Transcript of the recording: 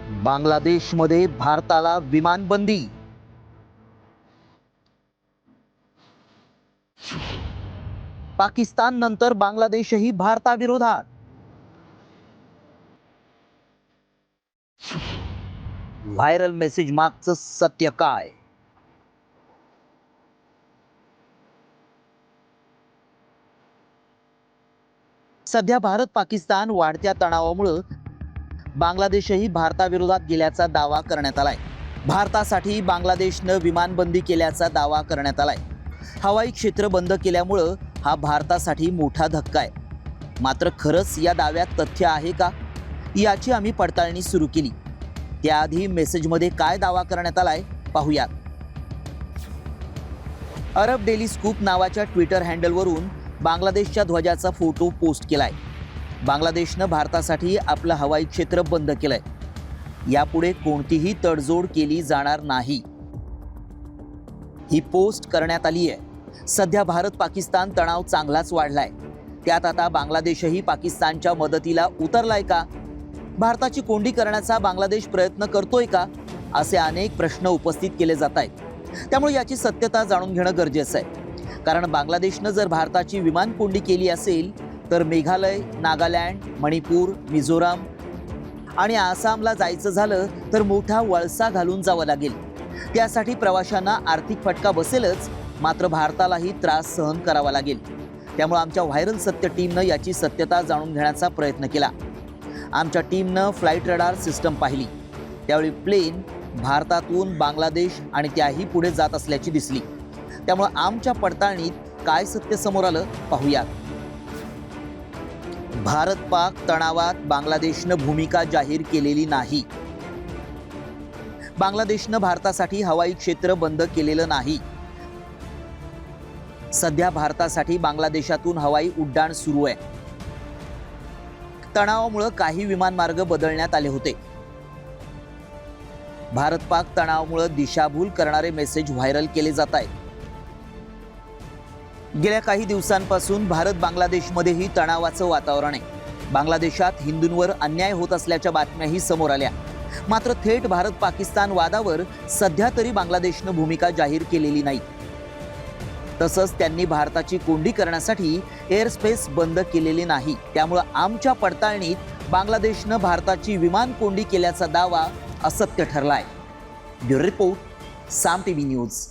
बांगलादेशमध्ये भारताला विमानबंदी. पाकिस्तान नंतर बांगलादेशही भारताविरोधात. व्हायरल मेसेज मागचं सत्य काय? सध्या भारत पाकिस्तान वाढत्या तणावामुळे बांगलादेशही भारताविरोधात गेल्याचा दावा करण्यात आलाय. भारतासाठी बांगलादेशनं विमानबंदी केल्याचा दावा करण्यात आलाय. हवाई क्षेत्र बंद केल्यामुळे हा भारतासाठी मोठा धक्का आहे. मात्र खरंच या दाव्यात तथ्य आहे का, याची आम्ही पडताळणी सुरू केली. त्याआधी मेसेजमध्ये काय दावा करण्यात आलाय पाहूयात. अरब डेली स्कूप नावाच्या ट्विटर हँडलवरून बांगलादेशच्या ध्वजाचा फोटो पोस्ट केलाय. बांगलादेशनं भारतासाठी आपलं हवाई क्षेत्र बंद केलंय. यापुढे कोणतीही तडजोड केली जाणार नाही, ही पोस्ट करण्यात आली आहे. सध्या भारत पाकिस्तान तणाव चांगलाच वाढलाय. त्यात आता बांगलादेशही पाकिस्तानच्या मदतीला उतरलाय का? भारताची कोंडी करण्याचा बांगलादेश प्रयत्न करतोय का? असे अनेक प्रश्न उपस्थित केले जात आहेत. त्यामुळे याची सत्यता जाणून घेणं गरजेचं आहे. कारण बांगलादेशनं जर भारताची विमान कोंडी केली असेल तर मेघालय, नागालँड, मणिपूर, मिझोराम आणि आसामला जायचं झालं तर मोठा वळसा घालून जावं लागेल. त्यासाठी प्रवाशांना आर्थिक फटका बसेलच, मात्र भारतालाही त्रास सहन करावा लागेल. त्यामुळे आमच्या व्हायरल सत्य टीमनं याची सत्यता जाणून घेण्याचा प्रयत्न केला. आमच्या टीमनं फ्लाईट रडार सिस्टम पाहिली. त्यावेळी प्लेन भारतातून बांगलादेश आणि त्याही पुढे जात असल्याची दिसली. त्यामुळे आमच्या पडताळणीत काय सत्य समोर आलं पाहूयात. भारत पाक तणावात बांगलादेशनं भूमिका जाहीर केलेली नाही. बांगलादेशनं भारतासाठी हवाई क्षेत्र बंद केलेलं नाही. सध्या भारतासाठी बांगलादेशातून हवाई उड्डाण सुरू आहे. तणावामुळे काही विमानमार्ग बदलण्यात आले होते. भारत पाक तणावामुळे दिशाभूल करणारे मेसेज व्हायरल केले जात आहेत. गेल्या काही दिवसांपासून भारत बांगलादेशमध्येही तणावाचं वातावरण आहे. बांगलादेशात हिंदूंवर अन्याय होत असल्याच्या बातम्याही समोर आल्या. मात्र थेट भारत पाकिस्तान वादावर सध्या तरी बांगलादेशनं भूमिका जाहीर केलेली नाही. तसंच त्यांनी भारताची कोंडी करण्यासाठी एअर स्पेस बंद केलेले नाही. त्यामुळे आमच्या पडताळणीत बांगलादेशनं भारताची विमान कोंडी केल्याचा दावा असत्य ठरलाय. ब्युरो रिपोर्ट, साम टीव्ही न्यूज.